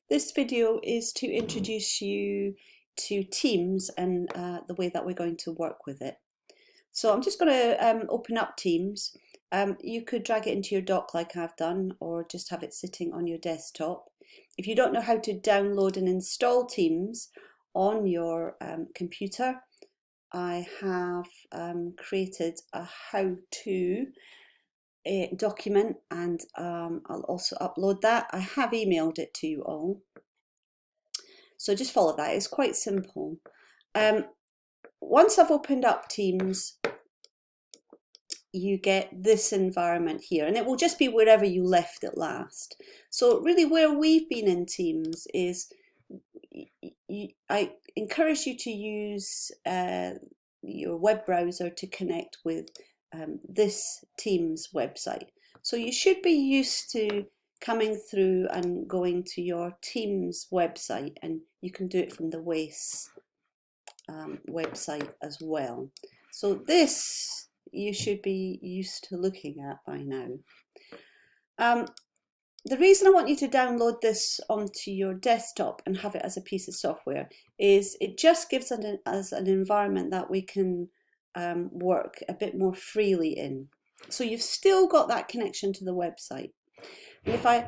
This video is to introduce you to Teams and the way that we're going to work with it. So I'm just going to open up Teams. You could drag it into your dock like I've done, or just have it sitting on your desktop. If you don't know how to download and install Teams on your computer, I have created a how-to document, and I'll also upload that. I have emailed it to you all, so just follow that. It's quite simple. Once I've opened up Teams, you get this environment here, and it will just be wherever you left it last. So really where we've been in Teams is I encourage you to use your web browser to connect with this Teams website. So you should be used to coming through and going to your Teams website, and you can do it from the WAIS website as well. So this you should be used to looking at by now. The reason I want you to download this onto your desktop and have it as a piece of software is it just gives us an environment that we can work a bit more freely in. So you've still got that connection to the website. And if I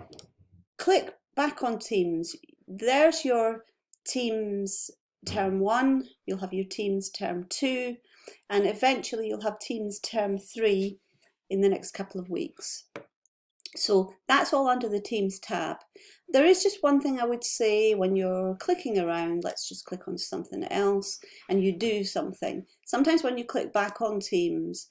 click back on Teams, there's your Teams Term 1, you'll have your Teams Term 2, and eventually you'll have Teams Term 3 in the next couple of weeks. So that's all under the Teams tab. There is just one thing I would say when you're clicking around. Let's just click on something else and you do something. Sometimes when you click back on Teams,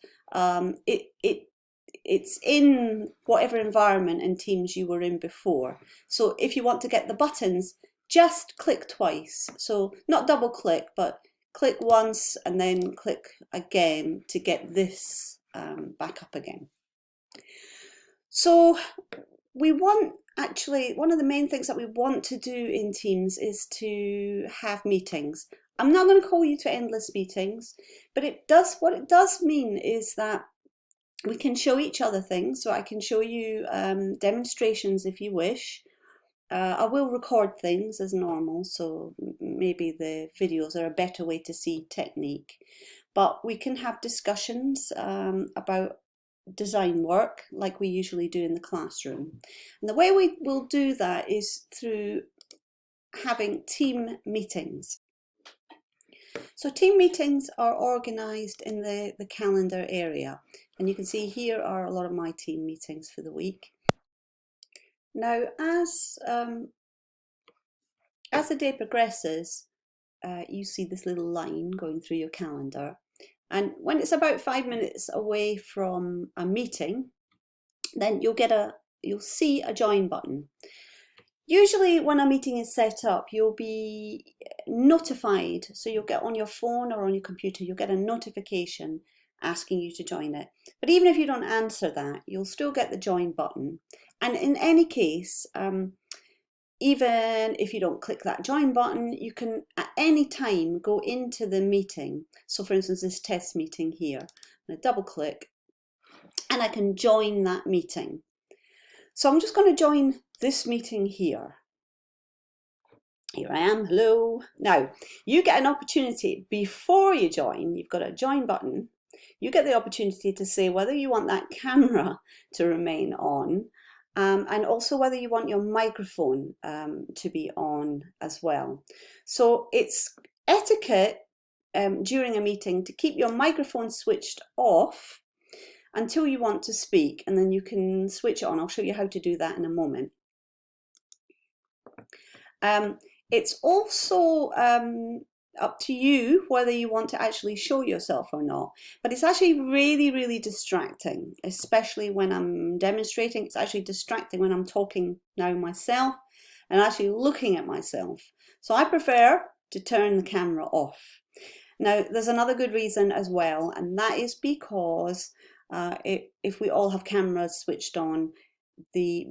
it's in whatever environment in Teams you were in before. So if you want to get the buttons, just click twice. So not double click, but click once and then click again to get this back up again. So we want, actually, one of the main things that we want to do in Teams is to have meetings. I'm not going to call you to endless meetings, but what it does mean is that we can show each other things. So I can show you demonstrations if you wish. I will record things as normal, so maybe the videos are a better way to see technique. But we can have discussions about design work like we usually do in the classroom. And the way we will do that is through having team meetings. So team meetings are organised in the calendar area, and you can see here are a lot of my team meetings for the week. Now as the day progresses, you see this little line going through your calendar. And when it's about 5 minutes away from a meeting, then you'll see a join button. Usually when a meeting is set up, you'll be notified. So you'll get on your phone or on your computer, you'll get a notification asking you to join it. But even if you don't answer that, you'll still get the join button. And in any case, even if you don't click that join button, you can at any time go into the meeting. So for instance, this test meeting here, I'm going to double click and I can join that meeting. So I'm just going to join this meeting here. Here I am, hello. Now, you get an opportunity before you join, you've got a join button, you get the opportunity to say whether you want that camera to remain on, and also whether you want your microphone to be on as well. So it's etiquette during a meeting to keep your microphone switched off until you want to speak, and then you can switch it on. I'll show you how to do that in a moment. It's also up to you whether you want to actually show yourself or not, but it's actually really distracting, especially when I'm demonstrating. It's actually distracting when I'm talking now myself and actually looking at myself. So I prefer to turn the camera off. Now there's another good reason as well, and that is because if we all have cameras switched on, the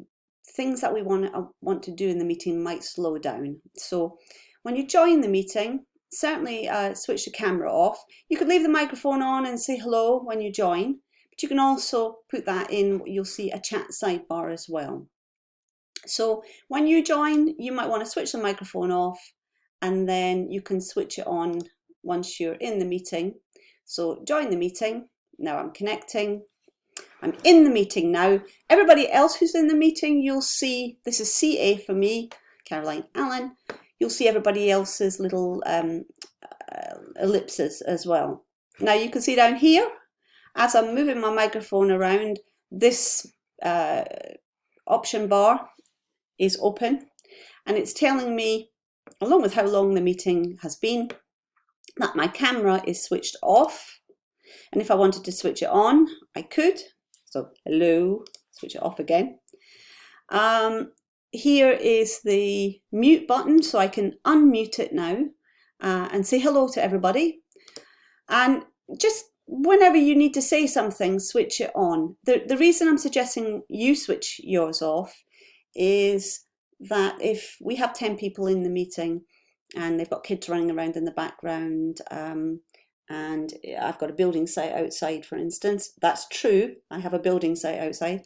things that we want to do in the meeting might slow down. So when you join the meeting, certainly switch the camera off. You could leave the microphone on and say hello when you join, but you can also put that in. You'll see a chat sidebar as well. So when you join, you might want to switch the microphone off, and then you can switch it on once you're in the meeting. So join the meeting. Now I'm connecting. I'm in the meeting now. Everybody else who's in the meeting, you'll see, this is CA for me, Caroline Allen. You'll see everybody else's little ellipses as well. Now you can see down here, as I'm moving my microphone around, this option bar is open, and it's telling me, along with how long the meeting has been, that my camera is switched off. And if I wanted to switch it on, I could. So hello, switch it off again. Here is the mute button, so I can unmute it now and say hello to everybody. And just whenever you need to say something, switch it on. The reason I'm suggesting you switch yours off is that if we have 10 people in the meeting and they've got kids running around in the background, and I've got a building site outside, for instance, that's true, I have a building site outside,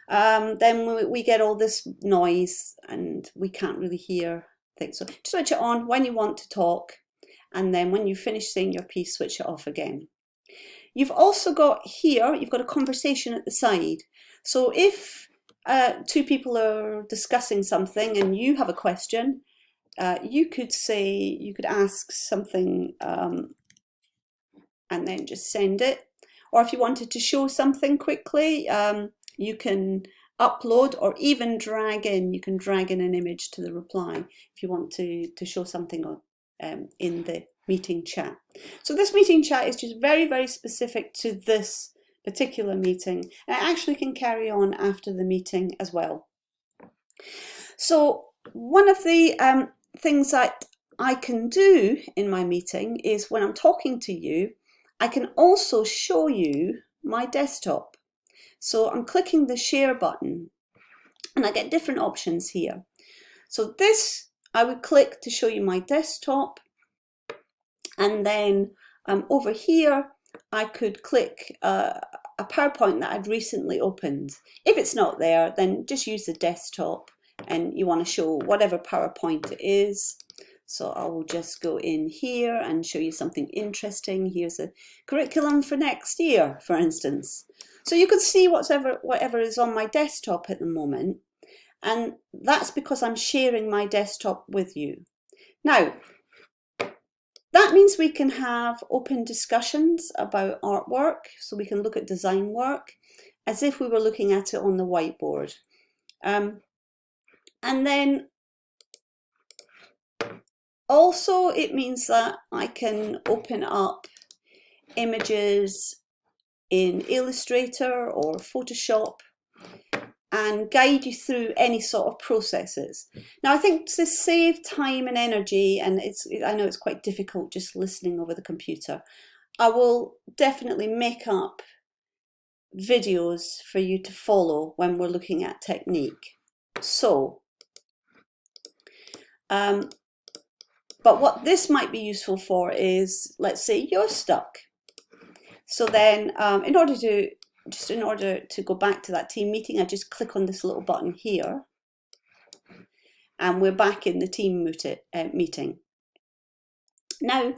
then we get all this noise and we can't really hear things. So just switch it on when you want to talk, and then when you finish saying your piece, switch it off again. You've also got here, you've got a conversation at the side. So if two people are discussing something and you have a question, you could ask something and then just send it. Or if you wanted to show something quickly, you can upload or even drag in. You can drag in an image to the reply if you want to show something in the meeting chat. So this meeting chat is just very, very specific to this particular meeting, and it actually can carry on after the meeting as well. So one of the things that I can do in my meeting is, when I'm talking to you, I can also show you my desktop. So I'm clicking the share button and I get different options here. So this, I would click to show you my desktop, and then over here I could click a PowerPoint that I'd recently opened. If it's not there, then just use the desktop and you want to show whatever PowerPoint it is. So I will just go in here and show you something interesting. Here's a curriculum for next year, for instance. So you can see whatever is on my desktop at the moment, and that's because I'm sharing my desktop with you. Now, that means we can have open discussions about artwork, so we can look at design work as if we were looking at it on the whiteboard. And then also it means that I can open up images in Illustrator or Photoshop and guide you through any sort of processes. Now, I think to save time and energy, and I know it's quite difficult just listening over the computer, I will definitely make up videos for you to follow when we're looking at technique. So, but what this might be useful for is, let's say you're stuck. So then in order to go back to that team meeting, I just click on this little button here, and we're back in the team meeting. Now,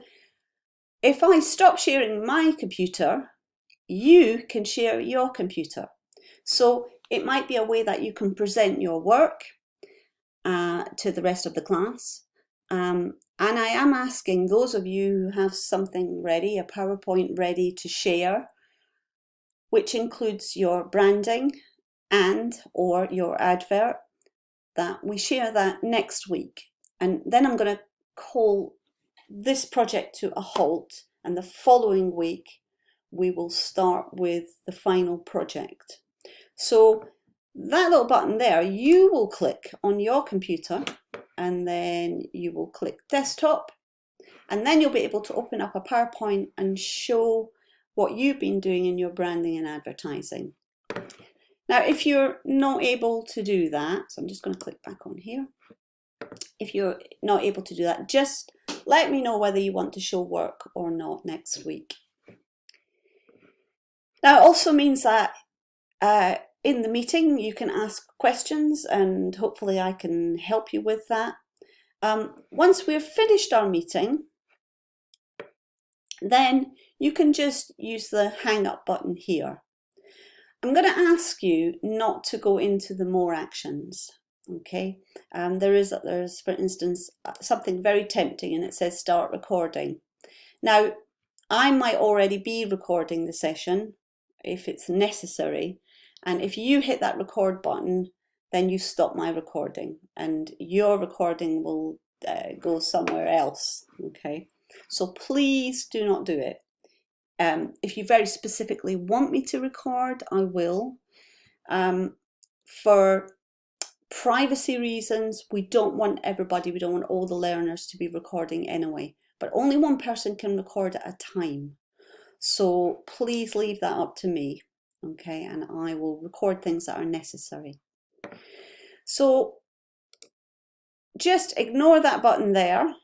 if I stop sharing my computer, you can share your computer. So it might be a way that you can present your work to the rest of the class. And I am asking those of you who have something ready, a PowerPoint ready to share, which includes your branding and or your advert, that we share that next week. And then I'm going to call this project to a halt, and the following week we will start with the final project. So that little button there, you will click on your computer, and then you will click desktop, and then you'll be able to open up a PowerPoint and show what you've been doing in your branding and advertising. Now, if you're not able to do that, so I'm just going to click back on here. If you're not able to do that, just let me know whether you want to show work or not next week. Now, it also means that in the meeting, you can ask questions and hopefully I can help you with that. Once we've finished our meeting, then you can just use the hang up button here. I'm going to ask you not to go into the more actions. Okay, there's for instance something very tempting and it says start recording. Now I might already be recording the session if it's necessary, and if you hit that record button then you stop my recording and your recording will go somewhere else. Okay, so please do not do it. If you very specifically want me to record, I will. For privacy reasons, we don't want all the learners to be recording anyway, but only one person can record at a time. So please leave that up to me, okay? And I will record things that are necessary. So just ignore that button there.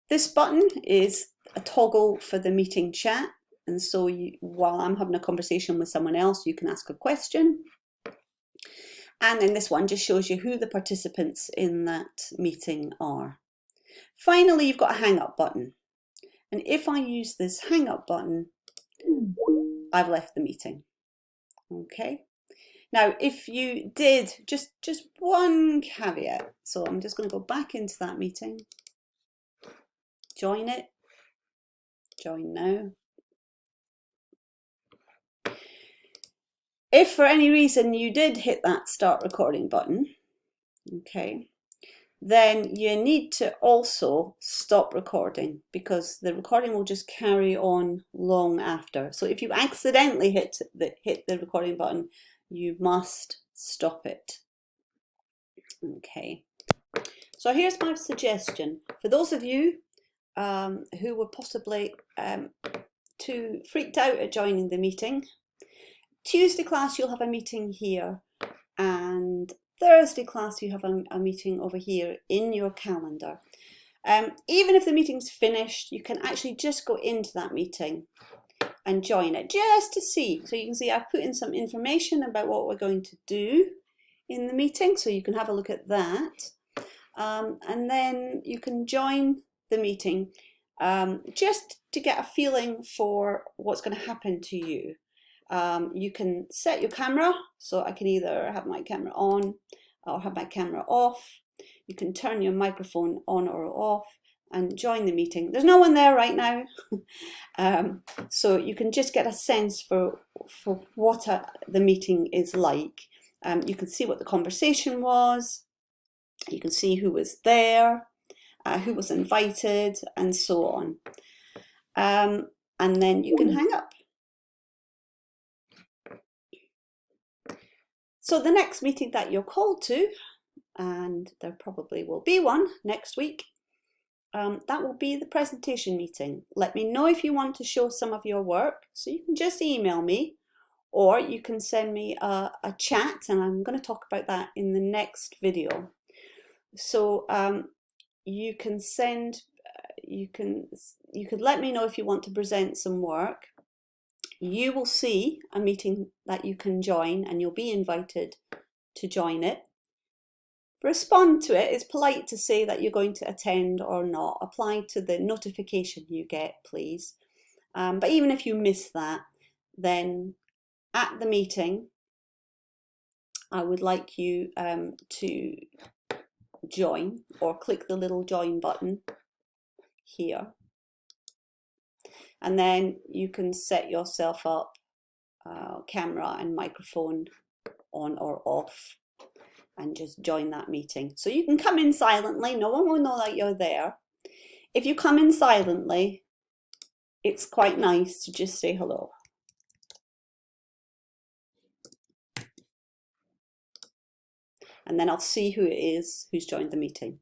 This button is a toggle for the meeting chat. And so while I'm having a conversation with someone else, you can ask a question. And then this one just shows you who the participants in that meeting are. Finally, you've got a hang up button. And if I use this hang up button, I've left the meeting. Okay. Now, if you did, just one caveat. So I'm just going to go back into that meeting, join it, join now. If for any reason you did hit that start recording button, okay, then you need to also stop recording because the recording will just carry on long after. So if you accidentally hit the recording button, you must stop it. Okay. So here's my suggestion. For those of you who were possibly too freaked out at joining the meeting, Tuesday class you'll have a meeting here, and Thursday class you have a meeting over here in your calendar. Even if the meeting's finished, you can actually just go into that meeting and join it just to see. So you can see I've put in some information about what we're going to do in the meeting, so you can have a look at that. And then you can join the meeting just to get a feeling for what's going to happen to you. You can set your camera, so I can either have my camera on or have my camera off. You can turn your microphone on or off and join the meeting. There's no one there right now, so you can just get a sense for what the meeting is like. You can see what the conversation was, you can see who was there, who was invited, and so on. And then you can hang up. So the next meeting that you're called to, and there probably will be one next week, that will be the presentation meeting. Let me know if you want to show some of your work. So you can just email me, or you can send me a chat, and I'm going to talk about that in the next video. So you can send, you could let me know if you want to present some work. You will see a meeting that you can join, and you'll be invited to join it. Respond to it. It's polite to say that you're going to attend or not. Apply to the notification you get, please. But even if you miss that, then at the meeting, I would like you to join, or click the little join button here. And then you can set yourself up, camera and microphone on or off, and just join that meeting. So you can come in silently, no one will know that you're there. If you come in silently, it's quite nice to just say hello. And then I'll see who it is who's joined the meeting.